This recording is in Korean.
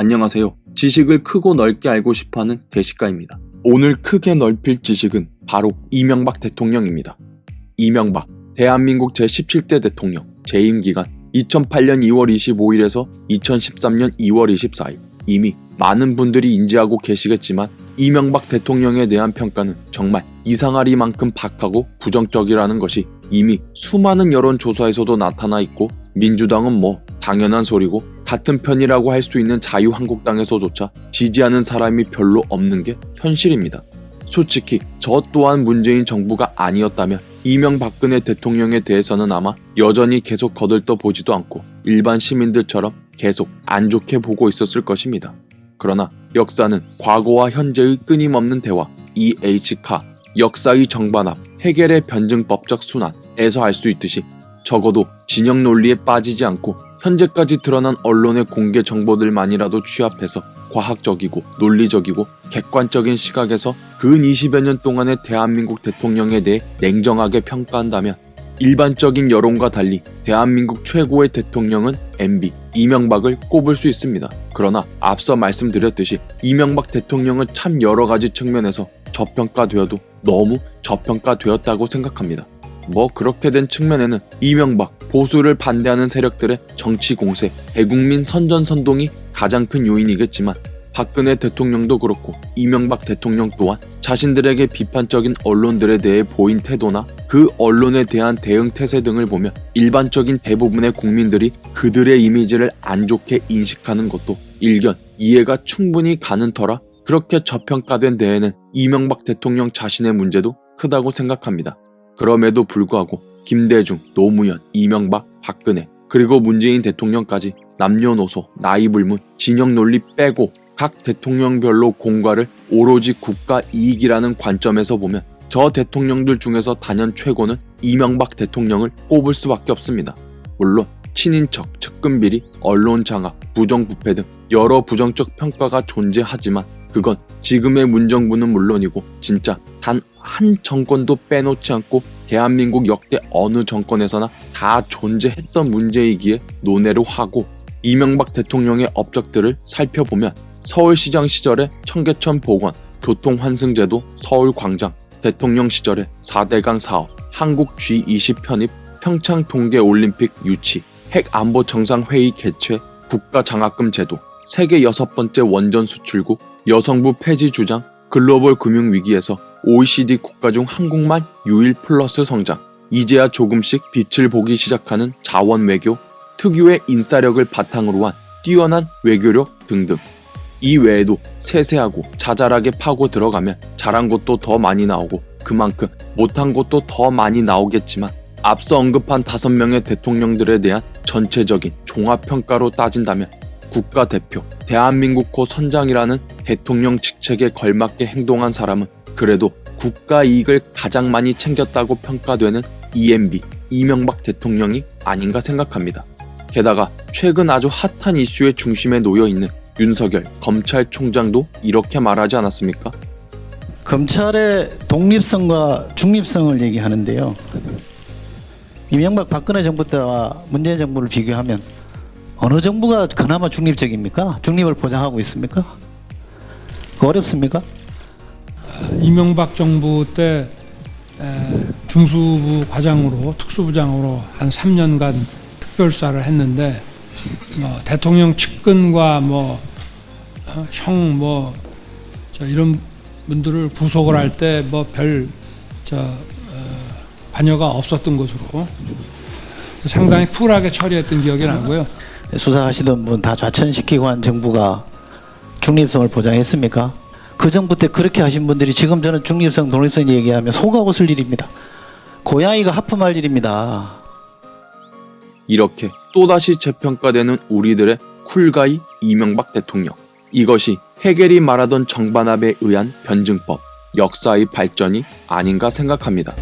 안녕하세요. 지식을 크고 넓게 알고 싶어하는 대식가입니다. 오늘 크게 넓힐 지식은 바로 이명박 대통령입니다. 이명박, 대한민국 제17대 대통령, 재임 기간 2008년 2월 25일에서 2013년 2월 24일. 이미 많은 분들이 인지하고 계시겠지만 이명박 대통령에 대한 평가는 정말 이상하리만큼 박하고 부정적이라는 것이 이미 수많은 여론조사에서도 나타나 있고, 민주당은 당연한 소리고 같은 편이라고 할 수 있는 자유한국당에서조차 지지하는 사람이 별로 없는 게 현실입니다. 솔직히 저 또한 문재인 정부가 아니었다면 이명박근혜 대통령에 대해서는 아마 여전히 계속 거들떠보지도 않고 일반 시민들처럼 계속 안 좋게 보고 있었을 것입니다. 그러나 역사는 과거와 현재의 끊임없는 대화, EH카, 역사의 정반합, 해겔의 변증법적 순환에서 알 수 있듯이 적어도 진영 논리에 빠지지 않고 현재까지 드러난 언론의 공개 정보들만이라도 취합해서 과학적이고 논리적이고 객관적인 시각에서 근 20여 년 동안의 대한민국 대통령에 대해 냉정하게 평가한다면 일반적인 여론과 달리 대한민국 최고의 대통령은 MB, 이명박을 꼽을 수 있습니다. 그러나 앞서 말씀드렸듯이 이명박 대통령은 참 여러 가지 측면에서 저평가되어도 너무 저평가되었다고 생각합니다. 그렇게 된 측면에는 이명박, 보수를 반대하는 세력들의 정치 공세, 대국민 선전선동이 가장 큰 요인이겠지만 박근혜 대통령도 그렇고 이명박 대통령 또한 자신들에게 비판적인 언론들에 대해 보인 태도나 그 언론에 대한 대응 태세 등을 보면 일반적인 대부분의 국민들이 그들의 이미지를 안 좋게 인식하는 것도 일견 이해가 충분히 가는 터라 그렇게 저평가된 데에는 이명박 대통령 자신의 문제도 크다고 생각합니다. 그럼에도 불구하고 김대중, 노무현, 이명박, 박근혜, 그리고 문재인 대통령까지 남녀노소, 나이불문, 진영 논리 빼고 각 대통령별로 공과를 오로지 국가 이익이라는 관점에서 보면 저 대통령들 중에서 단연 최고는 이명박 대통령을 꼽을 수밖에 없습니다. 물론 친인척, 측근비리, 언론 장악, 부정부패 등 여러 부정적 평가가 존재하지만 그건 지금의 문정부는 물론이고 진짜 단 한 정권도 빼놓지 않고 대한민국 역대 어느 정권에서나 다 존재했던 문제이기에 논외로 하고, 이명박 대통령의 업적들을 살펴보면 서울시장 시절에 청계천 복원, 교통환승제도, 서울광장, 대통령 시절에 4대강 사업, 한국 G20 편입, 평창 동계올림픽 유치, 핵안보정상회의 개최, 국가장학금 제도, 세계 6번째 원전 수출국, 여성부 폐지 주장, 글로벌 금융위기에서 OECD 국가 중 한국만 유일 플러스 성장, 이제야 조금씩 빛을 보기 시작하는 자원 외교, 특유의 인싸력을 바탕으로 한 뛰어난 외교력 등등. 이 외에도 세세하고 자잘하게 파고 들어가면 잘한 것도 더 많이 나오고 그만큼 못한 것도 더 많이 나오겠지만 앞서 언급한 5명의 대통령들에 대한 전체적인 종합평가로 따진다면 국가대표, 대한민국호 선장이라는 대통령 직책에 걸맞게 행동한 사람은 그래도 국가 이익을 가장 많이 챙겼다고 평가되는 EMB, 이명박 대통령이 아닌가 생각합니다. 게다가 최근 아주 핫한 이슈의 중심에 놓여있는 윤석열 검찰총장도 이렇게 말하지 않았습니까? 검찰의 독립성과 중립성을 얘기하는데요. 이명박 박근혜 정부 때와 문재인 정부를 비교하면 어느 정부가 그나마 중립적입니까? 중립을 보장하고 있습니까? 어렵습니까? 이명박 정부 때 중수부 과장으로 특수부장으로 한 3년간 특별수사를 했는데 대통령 측근과 이런 분들을 구속을 할 때 별 관여가 없었던 것으로 상당히 쿨하게 처리했던 기억이 나고요. 수사하시던 분 다 좌천시키고 한 정부가 중립성을 보장했습니까? 그 정부 때 그렇게 하신 분들이 지금 저는 중립성, 독립성 얘기하면 속아 웃을 일입니다. 고양이가 하품할 일입니다. 이렇게 또다시 재평가되는 우리들의 쿨가이 이명박 대통령. 이것이 해겔이 말하던 정반합에 의한 변증법, 역사의 발전이 아닌가 생각합니다.